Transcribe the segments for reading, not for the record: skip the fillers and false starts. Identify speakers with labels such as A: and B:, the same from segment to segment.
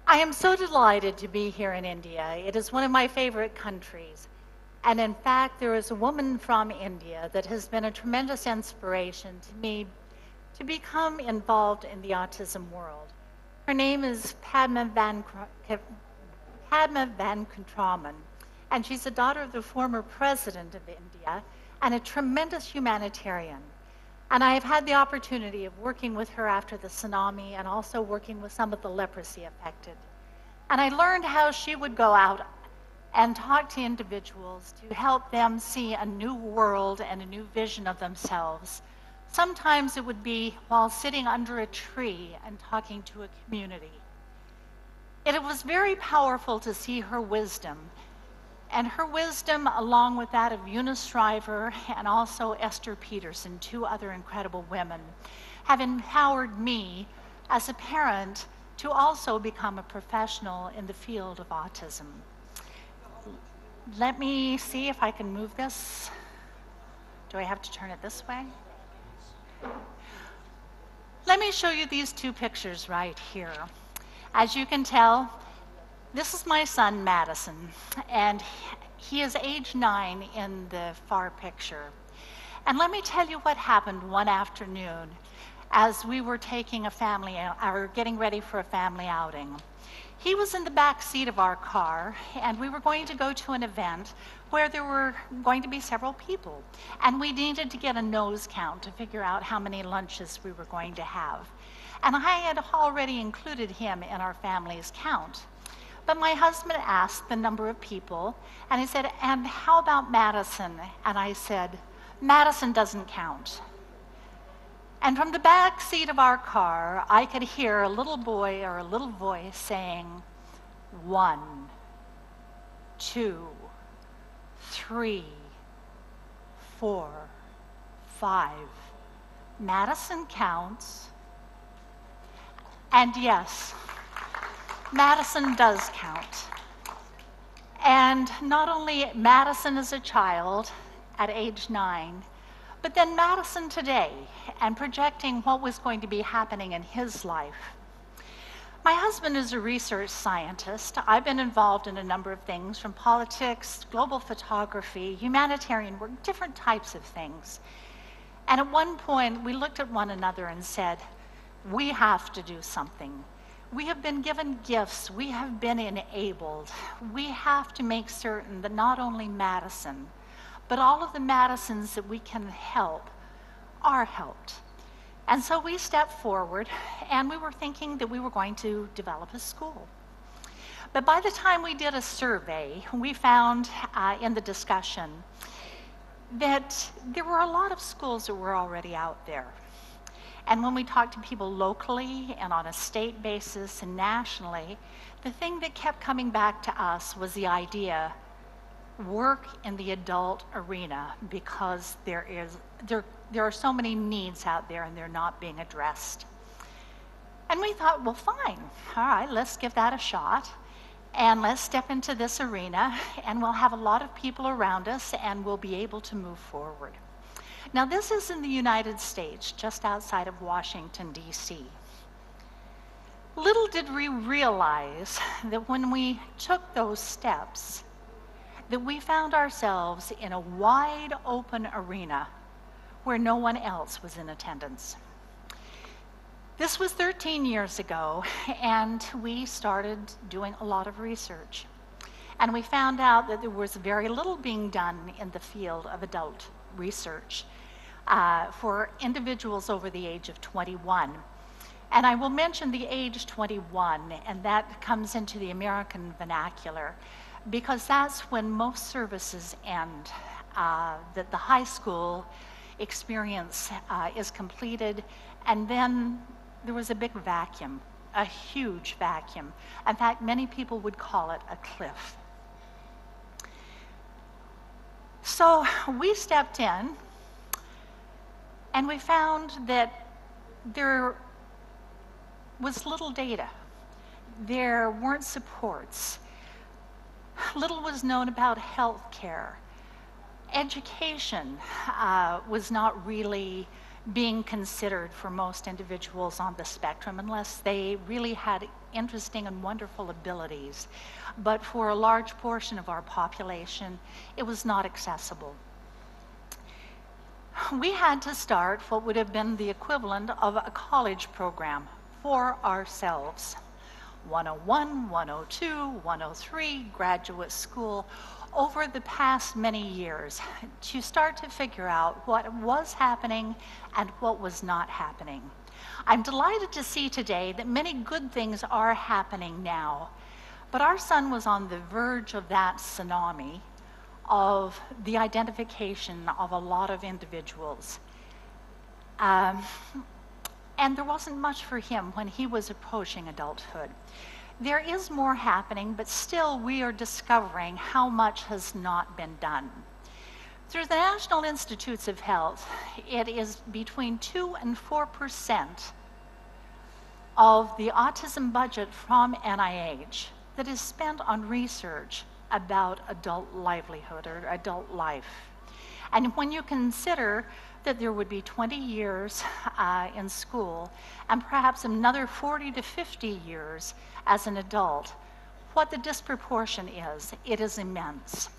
A: I am so delighted to be here in India. It is one of my favorite countries. And in fact, there is a woman from India that has been a tremendous inspiration to me to become involved in the autism world. Her name is Padma Van Kuntraman, and she's the daughter of the former president of India and a tremendous humanitarian. And I have had the opportunity of working with her after the tsunami and also working with some of the leprosy affected. And I learned how she would go out and talk to individuals to help them see a new world and a new vision of themselves. Sometimes it would be while sitting under a tree and talking to a community. It was very powerful to see her wisdom. And her wisdom, along with that of Eunice Shriver and also Esther Peterson, two other incredible women, have empowered me as a parent to also become a professional in the field of autism. Let me see if I can move this. Do I have to turn it this way? Let me show you these two pictures right here. As you can tell, this is my son, Madison, and he is age 9 in the far picture. And let me tell you what happened one afternoon as we were taking a family, or getting ready for a family outing. He was in the back seat of our car, and we were going to go to an event where there were going to be several people, and we needed to get a nose count to figure out how many lunches we were going to have. And I had already included him in our family's count. But my husband asked the number of people, and he said, "And how about Madison?" And I said, "Madison doesn't count." And from the back seat of our car, I could hear a little boy or a little voice saying, 1, 2, 3, 4, 5. Madison counts. And yes, Madison does count. And not only Madison as a child at age 9, but then Madison today, and projecting what was going to be happening in his life. My husband is a research scientist. I've been involved in a number of things, from politics, global photography, humanitarian work, different types of things. And at one point, we looked at one another and said, we have to do something. We have been given gifts. We have been enabled. We have to make certain that not only Madison, but all of the Madisons that we can help are helped. And so we stepped forward, and we were thinking that we were going to develop a school. But by the time we did a survey, we found in the discussion that there were a lot of schools that were already out there. And when we talked to people locally and on a state basis and nationally, the thing that kept coming back to us was the idea, work in the adult arena, because there are so many needs out there and they're not being addressed. And we thought, well, fine, all right, let's give that a shot. And let's step into this arena, and we'll have a lot of people around us, and we'll be able to move forward. Now, this is in the United States, just outside of Washington, D.C. Little did we realize that when we took those steps, that we found ourselves in a wide open arena where no one else was in attendance. This was 13 years ago, and we started doing a lot of research. And we found out that there was very little being done in the field of adult research for individuals over the age of 21. And I will mention the age 21, and that comes into the American vernacular, because that's when most services end, that the high school experience is completed, and then there was a big vacuum, a huge vacuum. In fact, many people would call it a cliff. So we stepped in, and we found that there was little data. There weren't supports. Little was known about health care. Education was not really being considered for most individuals on the spectrum unless they really had interesting and wonderful abilities. But for a large portion of our population, it was not accessible. We had to start what would have been the equivalent of a college program for ourselves. 101, 102, 103, graduate school, over the past many years to start to figure out what was happening and what was not happening. I'm delighted to see today that many good things are happening now, but our son was on the verge of that tsunami of the identification of a lot of individuals. And there wasn't much for him when he was approaching adulthood. There is more happening, but still we are discovering how much has not been done. Through the National Institutes of Health, it is between 2 and 4% of the autism budget from NIH that is spent on research about adult livelihood or adult life. And when you consider that there would be 20 years in school and perhaps another 40 to 50 years as an adult, what the disproportion is, it is immense.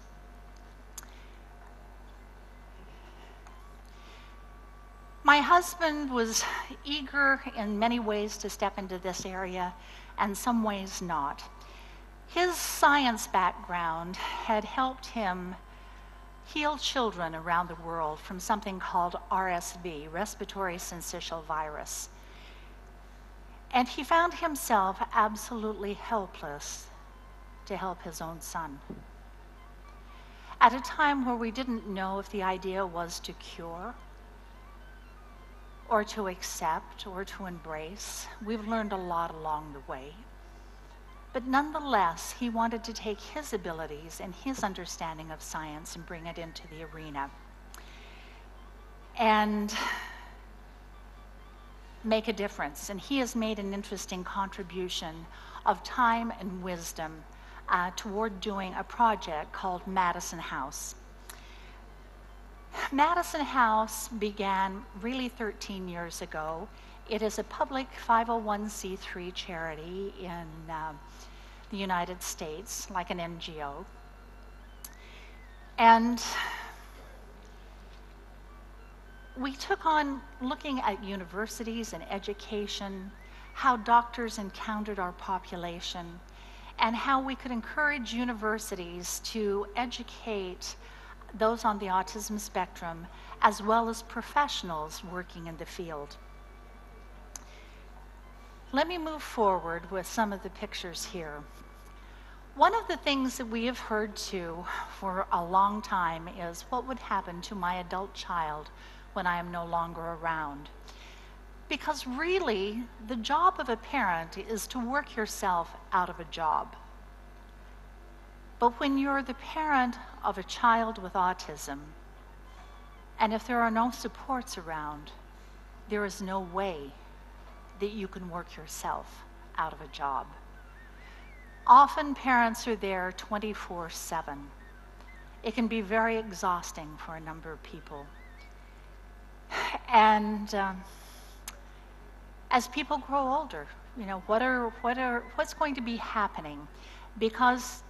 A: My husband was eager in many ways to step into this area, and some ways not. His science background had helped him heal children around the world from something called RSV, respiratory syncytial virus. And he found himself absolutely helpless to help his own son. At a time where we didn't know if the idea was to cure or to accept or to embrace, we've learned a lot along the way. But nonetheless, he wanted to take his abilities and his understanding of science and bring it into the arena and make a difference. And he has made an interesting contribution of time and wisdom toward doing a project called Madison House. Madison House began really 13 years ago. It is a public 501c3 charity in the United States, like an NGO. And we took on looking at universities and education, how doctors encountered our population, and how we could encourage universities to educate those on the autism spectrum, as well as professionals working in the field. Let me move forward with some of the pictures here. One of the things that we have heard too for a long time is what would happen to my adult child when I am no longer around. Because really, the job of a parent is to work yourself out of a job. But when you're the parent of a child with autism, and if there are no supports around, there is no way that you can work yourself out of a job. Often parents are there 24/7. It can be very exhausting for a number of people. And as people grow older, you know, what's going to be happening? Because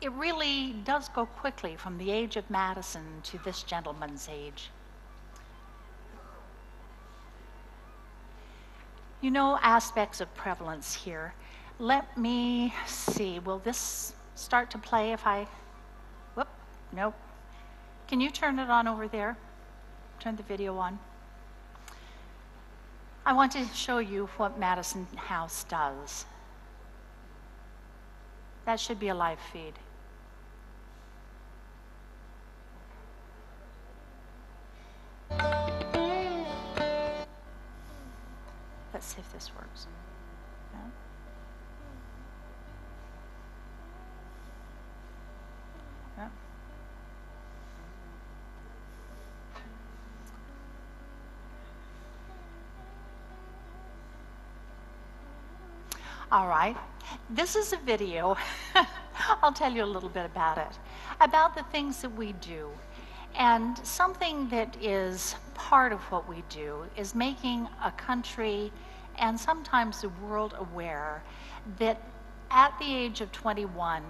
A: it really does go quickly from the age of Madison to this gentleman's age. You know aspects of prevalence here. Let me see, will this start to play if I, whoop, nope. Can you turn it on over there? Turn the video on. I want to show you what Madison House does. That should be a live feed. Let's see if this works. No? No? All right, this is a video. I'll tell you a little bit about it, about the things that we do. And something that is part of what we do is making a country and sometimes the world aware that at the age of 21,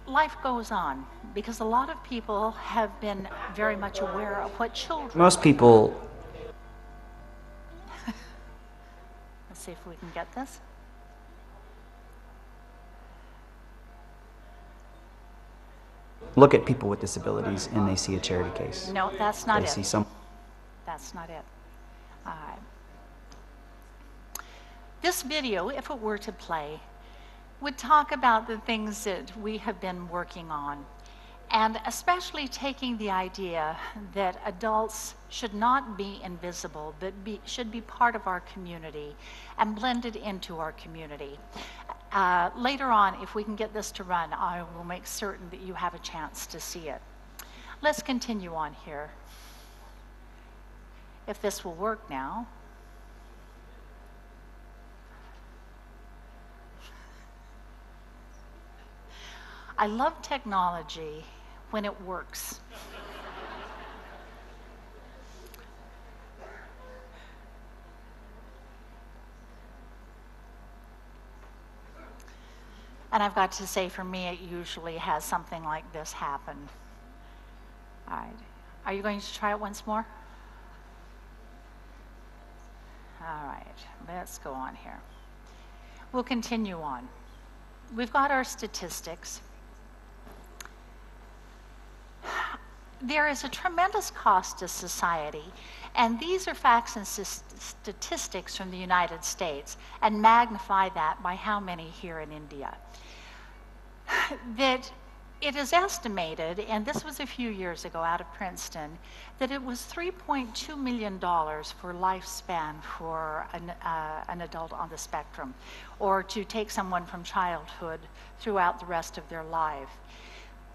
A: life goes on, because a lot of people have been very much aware of what children.
B: Most people.
A: Let's see if we can get this.
B: Look at people with disabilities and they see a charity case.
A: No, that's not it.
B: They see some.
A: That's not it. This video, if it were to play, would talk about the things that we have been working on, and especially taking the idea that adults should not be invisible, but should be part of our community and blended into our community. Later on, if we can get this to run, I will make certain that you have a chance to see it. Let's continue on here. If this will work now. I love technology when it works. And I've got to say, for me, it usually has something like this happen. All right. Are you going to try it once more? All right. Let's go on here. We'll continue on. We've got our statistics. There is a tremendous cost to society, and these are facts and statistics from the United States, and magnify that by how many here in India. That it is estimated, and this was a few years ago out of Princeton, that it was $3.2 million for lifespan for an adult on the spectrum, or to take someone from childhood throughout the rest of their life.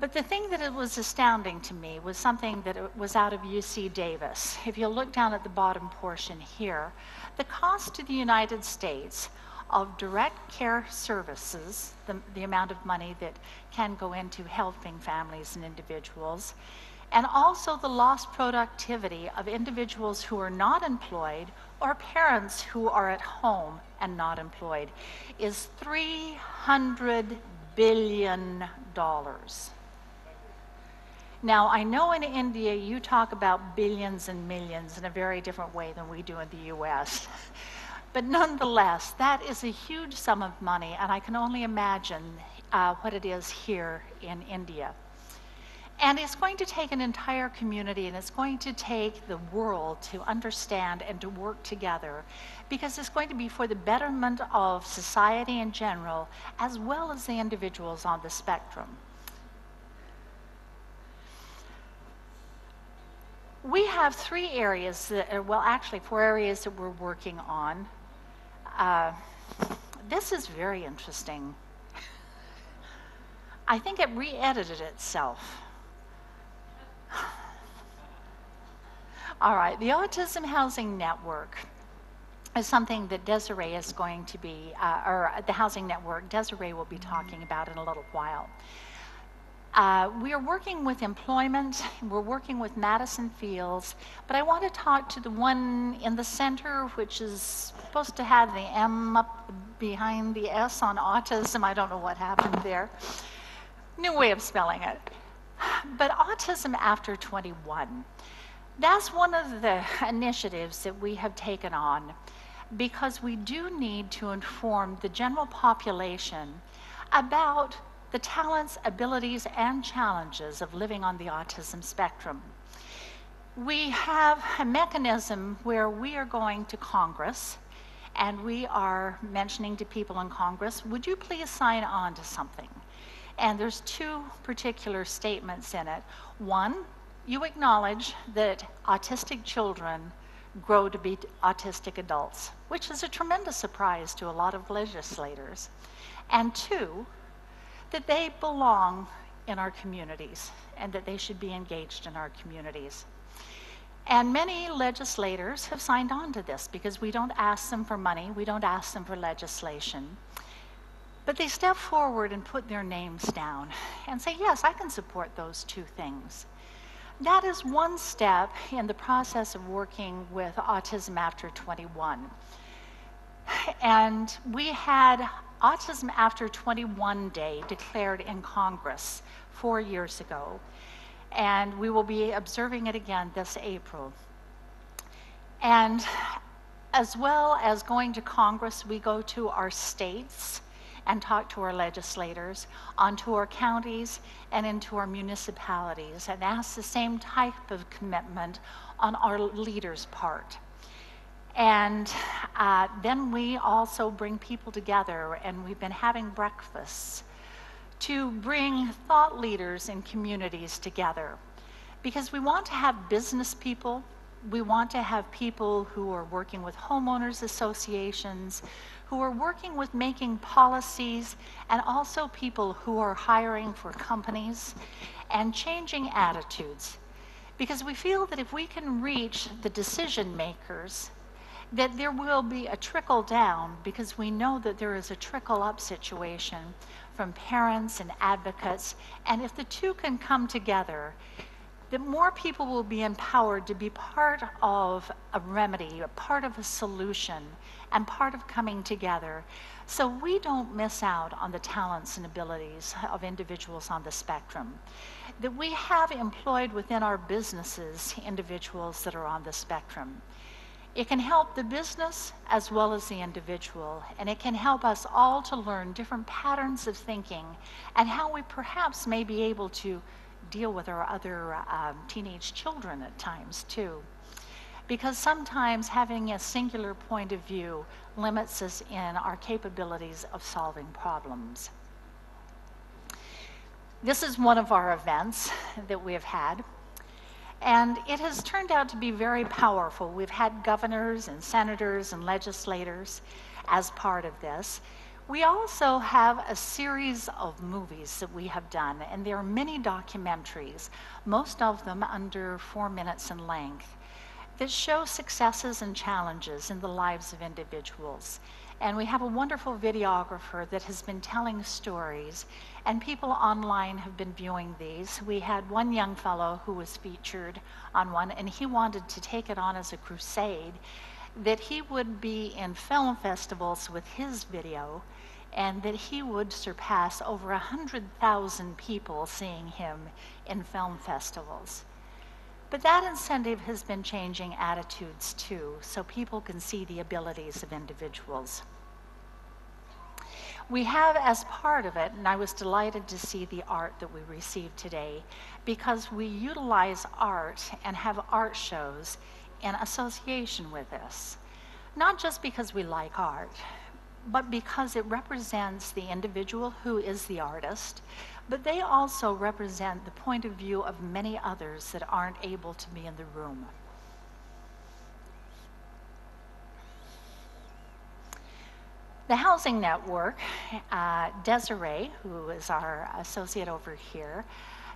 A: But the thing that it was astounding to me was something that was out of UC Davis. If you look down at the bottom portion here, the cost to the United States of direct care services, the amount of money that can go into helping families and individuals, and also the lost productivity of individuals who are not employed or parents who are at home and not employed, is $300 billion. Now, I know in India you talk about billions and millions in a very different way than we do in the US. But nonetheless, that is a huge sum of money, and I can only imagine what it is here in India. And it's going to take an entire community, and it's going to take the world to understand and to work together, because it's going to be for the betterment of society in general, as well as the individuals on the spectrum. We have 3 areas, well, actually 4 areas that we're working on. This is very interesting. I think it re-edited itself. All right, the Autism Housing Network is something that Desiree is going to be, or the Housing Network, Desiree will be talking about in a little while. We are working with employment, we're working with Madison Fields, but I want to talk to the one in the center, which is supposed to have the M up behind the S on autism. I don't know what happened there. New way of spelling it. But autism after 21. That's one of the initiatives that we have taken on, because we do need to inform the general population about the talents, abilities, and challenges of living on the autism spectrum. We have a mechanism where we are going to Congress, and we are mentioning to people in Congress, would you please sign on to something? And there's 2 particular statements in it. One, you acknowledge that autistic children grow to be autistic adults, which is a tremendous surprise to a lot of legislators. And 2, that they belong in our communities and that they should be engaged in our communities. And many legislators have signed on to this, because we don't ask them for money, we don't ask them for legislation. But they step forward and put their names down and say, yes, I can support those 2 things. that is one step in the process of working with Autism After 21. And we had Autism After 21 Day declared in Congress 4 years ago, and we will be observing it again this April. And as well as going to Congress, we go to our states and talk to our legislators, onto our counties and into our municipalities, and ask the same type of commitment on our leaders' part. And then we also bring people together, and we've been having breakfasts to bring thought leaders in communities together. Because we want to have business people, we want to have people who are working with homeowners associations, who are working with making policies, and also people who are hiring for companies and changing attitudes. Because we feel that if we can reach the decision makers, that there will be a trickle down, because we know that there is a trickle up situation from parents and advocates, and if the two can come together, that more people will be empowered to be part of a remedy, a part of a solution, and part of coming together, so we don't miss out on the talents and abilities of individuals on the spectrum. That we have employed within our businesses individuals that are on the spectrum. It can help the business as well as the individual, and it can help us all to learn different patterns of thinking and how we perhaps may be able to deal with our other teenage children at times too. Because sometimes having a singular point of view limits us in our capabilities of solving problems. This is one of our events that we have had, and it has turned out to be very powerful. We've had governors and senators and legislators as part of this. We also have a series of movies that we have done, and there are many documentaries, most of them under 4 minutes in length, that show successes and challenges in the lives of individuals. And we have a wonderful videographer that has been telling stories, and people online have been viewing these. We had one young fellow who was featured on one, and he wanted to take it on as a crusade, that he would be in film festivals with his video, and that he would surpass over 100,000 people seeing him in film festivals. But that incentive has been changing attitudes too, so people can see the abilities of individuals. We have, as part of it, and I was delighted to see the art that we received today, because we utilize art and have art shows in association with this. Not just because we like art, but because it represents the individual who is the artist, but they also represent the point of view of many others that aren't able to be in the room. The Housing Network, Desiree, who is our associate over here,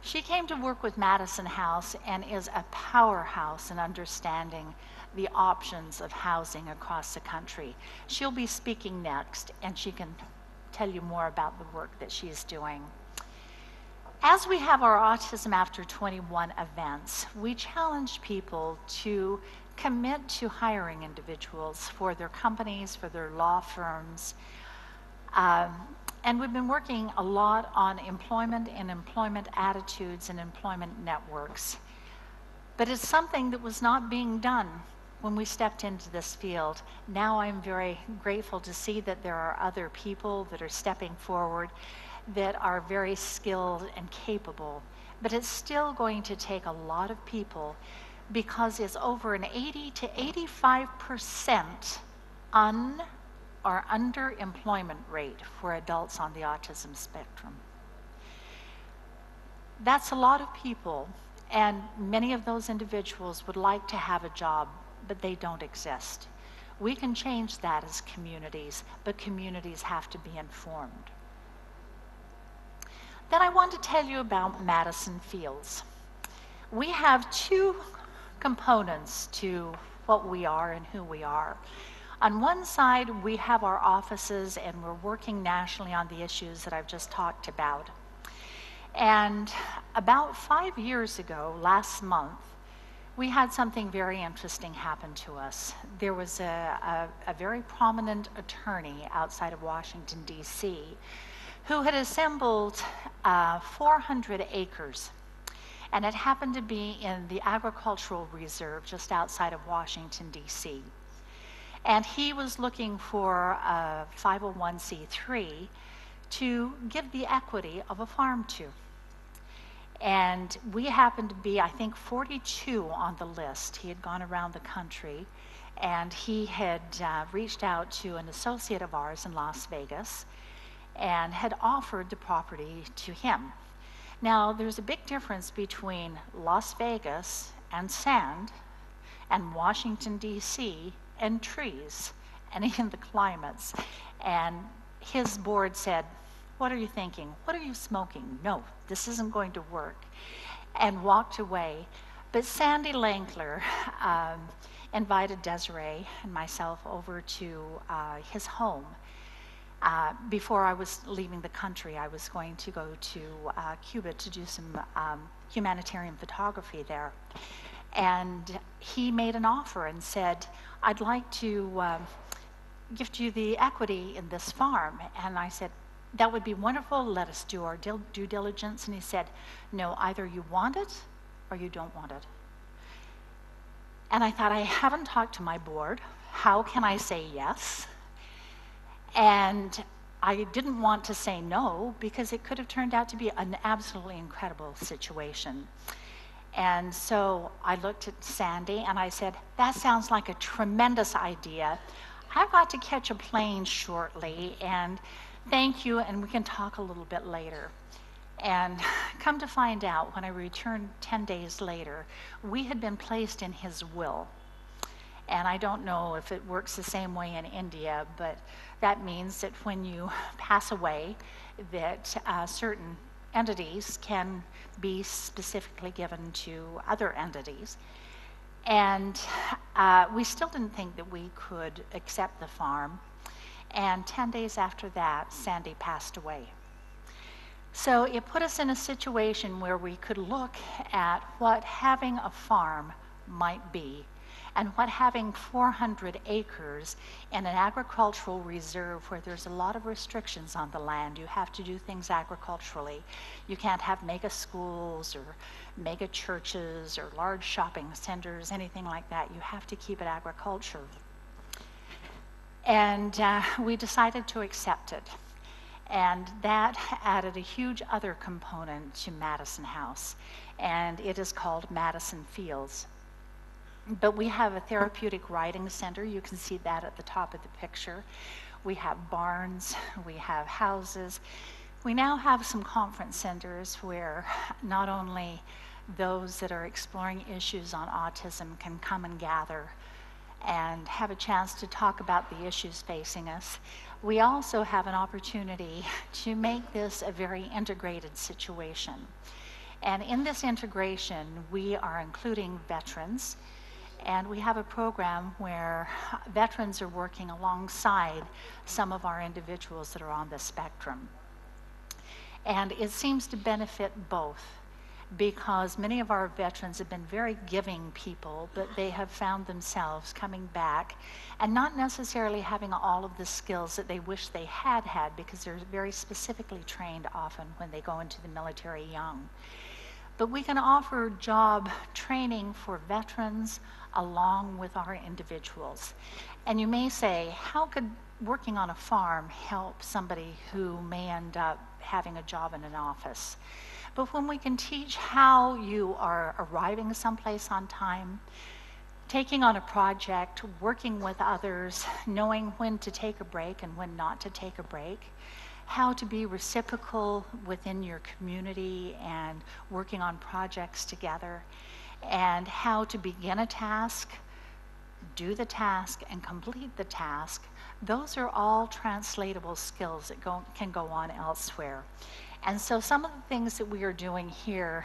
A: she came to work with Madison House and is a powerhouse in understanding the options of housing across the country. She'll be speaking next, and she can tell you more about the work that she's doing. As we have our Autism After 21 events, we challenge people to commit to hiring individuals for their companies, for their law firms. And we've been working a lot on employment and employment attitudes and employment networks. But it's something that was not being done when we stepped into this field. Now I'm very grateful to see that there are other people that are stepping forward that are very skilled and capable. But it's still going to take a lot of people, because it's over an 80 to 85% or underemployment rate for adults on the autism spectrum. That's a lot of people, and many of those individuals would like to have a job, but they don't exist. We can change that as communities, but communities have to be informed. Then I want to tell you about Madison Fields. We have two components to what we are and who we are. On one side, we have our offices, and we're working nationally on the issues that I've just talked about. And about 5 years ago, last month, we had something very interesting happen to us. There was a very prominent attorney outside of Washington, D.C., who had assembled 400 acres. And it happened to be in the agricultural reserve just outside of Washington, D.C. And he was looking for a 501c3 to give the equity of a farm to. And we happened to be, I think, 42 on the list. He had gone around the country, and he had reached out to an associate of ours in Las Vegas and had offered the property to him. Now, there's a big difference between Las Vegas and sand and Washington, D.C. and trees and in the climates. And his board said, "What are you thinking? What are you smoking? No, this isn't going to work," and walked away. But Sandy Lankler invited Desiree and myself over to his home. Before I was leaving the country, I was going to go to Cuba to do some humanitarian photography there. And he made an offer and said, "I'd like to gift you the equity in this farm." And I said, "That would be wonderful. Let us do our due diligence." And he said, "No, either you want it or you don't want it." And I thought, I haven't talked to my board. How can I say yes? And I didn't want to say no because it could have turned out to be an absolutely incredible situation. And so I looked at Sandy and I said, "That sounds like a tremendous idea. I've got to catch a plane shortly, and thank you, and we can talk a little bit later." And come to find out, when I returned 10 days later, we had been placed in his will. And I don't know if it works the same way in India, but that means that when you pass away, that certain entities can be specifically given to other entities. And we still didn't think that we could accept the farm. And 10 days after that, Sandy passed away. So it put us in a situation where we could look at what having a farm might be, and what having 400 acres in an agricultural reserve where there's a lot of restrictions on the land. You have to do things agriculturally. You can't have mega schools or mega churches or large shopping centers, anything like that. You have to keep it agriculture. And we decided to accept it. And that added a huge other component to Madison House, and it is called Madison Fields. But we have a therapeutic riding center. You can see that at the top of the picture. We have barns, we have houses. We now have some conference centers where not only those that are exploring issues on autism can come and gather and have a chance to talk about the issues facing us. We also have an opportunity to make this a very integrated situation. And in this integration, we are including veterans, and we have a program where veterans are working alongside some of our individuals that are on the spectrum. And it seems to benefit both, because many of our veterans have been very giving people, but they have found themselves coming back and not necessarily having all of the skills that they wish they had had, because they're very specifically trained often when they go into the military young. But we can offer job training for veterans along with our individuals. And you may say, how could working on a farm help somebody who may end up having a job in an office? But when we can teach how you are arriving someplace on time, taking on a project, working with others, knowing when to take a break and when not to take a break, how to be reciprocal within your community and working on projects together, and how to begin a task, do the task, and complete the task, those are all translatable skills that can go on elsewhere. And so some of the things that we are doing here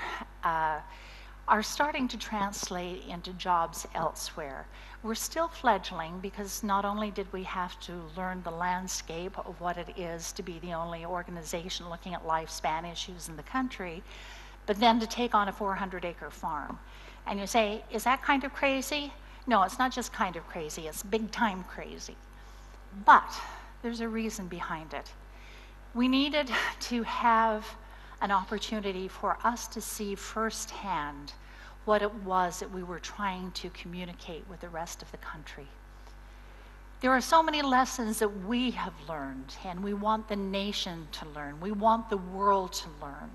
A: are starting to translate into jobs elsewhere. We're still fledgling because not only did we have to learn the landscape of what it is to be the only organization looking at lifespan issues in the country, but then to take on a 400-acre farm. And you say, is that kind of crazy? No, it's not just kind of crazy, it's big time crazy. But there's a reason behind it. We needed to have an opportunity for us to see firsthand what it was that we were trying to communicate with the rest of the country. There are so many lessons that we have learned, and we want the nation to learn. We want the world to learn.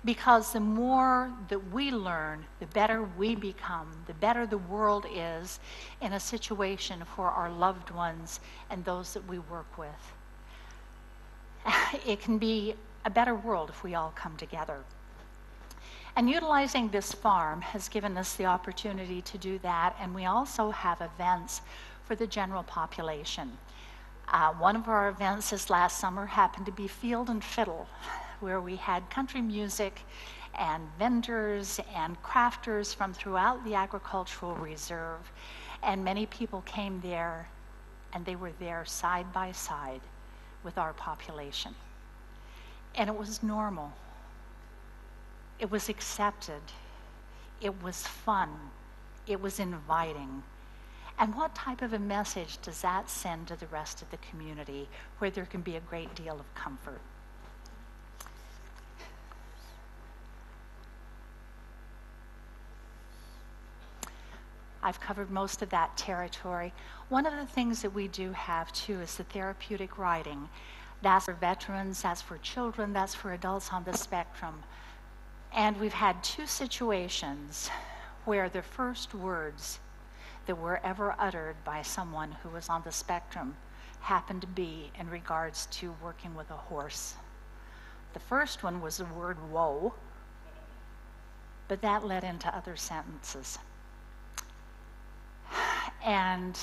A: Because the more that we learn, the better we become, the better the world is in a situation for our loved ones and those that we work with. It can be a better world if we all come together. And utilizing this farm has given us the opportunity to do that, and we also have events for the general population. One of our events this last summer happened to be Field and Fiddle, where we had country music and vendors and crafters from throughout the agricultural reserve. And many people came there, and they were there side by side with our population. And it was normal. It was accepted. It was fun. It was inviting. And what type of a message does that send to the rest of the community where there can be a great deal of comfort? I've covered most of that territory. One of the things that we do have too is the therapeutic writing. That's for veterans, that's for children, that's for adults on the spectrum. And we've had two situations where the first words that were ever uttered by someone who was on the spectrum happened to be in regards to working with a horse. The first one was the word whoa, but that led into other sentences. And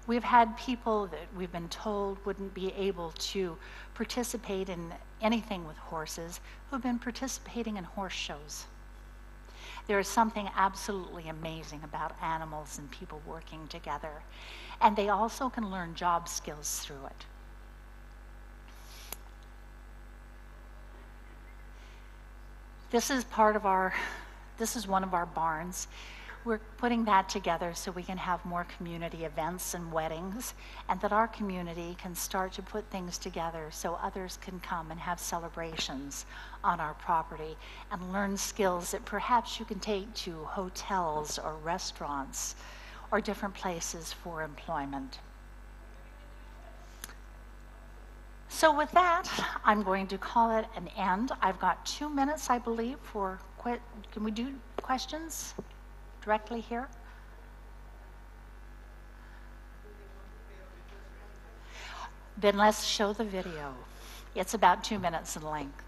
A: we've had people that we've been told wouldn't be able to participate in anything with horses who've been participating in horse shows. There is something absolutely amazing about animals and people working together. And they also can learn job skills through it. This is one of our barns. We're putting that together so we can have more community events and weddings, and that our community can start to put things together so others can come and have celebrations on our property and learn skills that perhaps you can take to hotels or restaurants or different places for employment. So with that, I'm going to call it an end. I've got 2 minutes, I believe, for can we do questions directly here? Then let's show the video. It's about 2 minutes in length.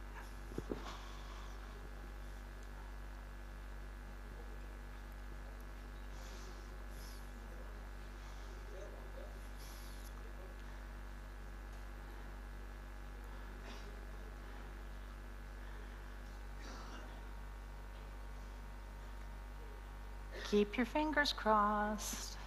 A: Keep your fingers crossed.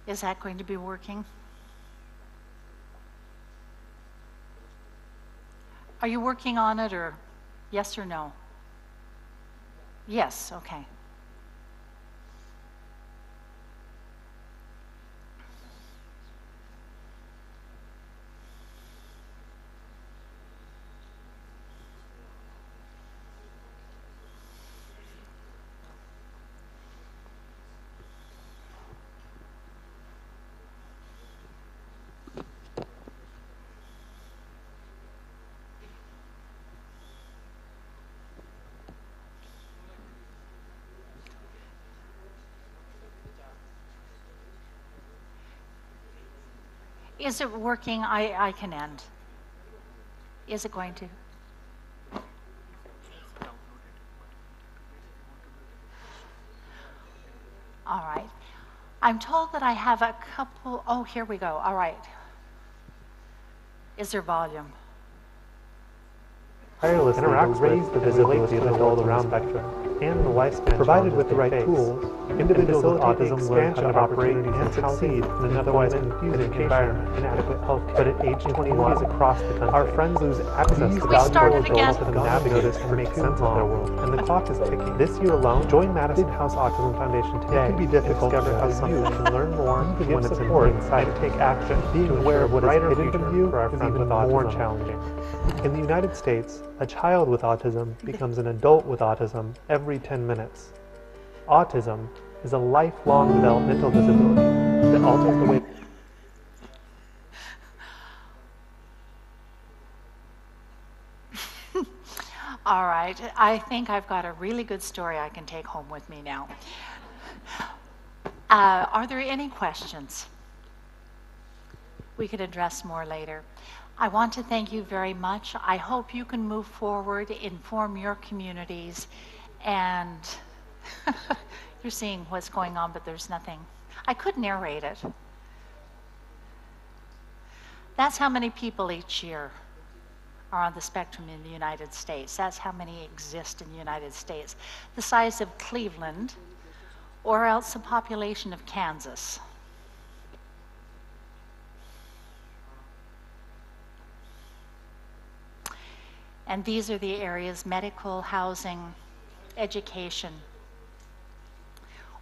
A: Is that going to be working? Are you working on it, or yes or no? Yes, okay. Is it working? I can end. Is it going to? I'm told that I have a couple, oh, here we go, all right. Is there volume?
C: Tirelessly interacts raise the visibility of adults around the spectrum and the lifespan provided with the right tools. Individuals with autism learn how to operate and succeed in an otherwise confusing environment, inadequate health care. But at age 21, across the country, our friends lose access to valuable adults to navigate this and make sense of their world. And the clock is ticking. This year alone, join Madison House Autism Foundation today. It can be difficult to discover how someone can learn more, give support, and take action. Being aware of what is hidden from you is even more challenging. In the United States, a child with autism becomes an adult with autism every 10 minutes. Autism is a lifelong developmental disability that alters the way
A: All right, I think I've got a really good story I can take home with me now. Are there any questions? We could address more later. I want to thank you very much. I hope you can move forward, inform your communities, and you're seeing what's going on, but there's nothing. I could narrate it. That's how many people each year are on the spectrum in the United States. That's how many exist in the United States. The size of Cleveland, or else the population of Kansas. And these are the areas: medical, housing, education,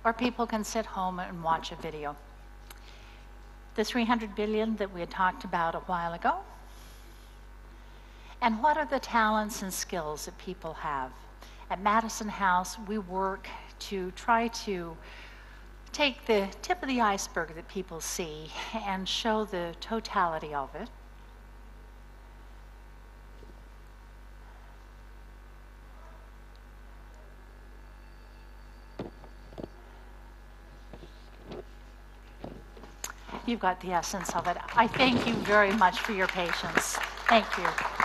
A: or people can sit home and watch a video. The 300 billion that we had talked about a while ago. And what are the talents and skills that people have? At Madison House, we work to try to take the tip of the iceberg that people see and show the totality of it. You've got the essence of it. I thank you very much for your patience. Thank you.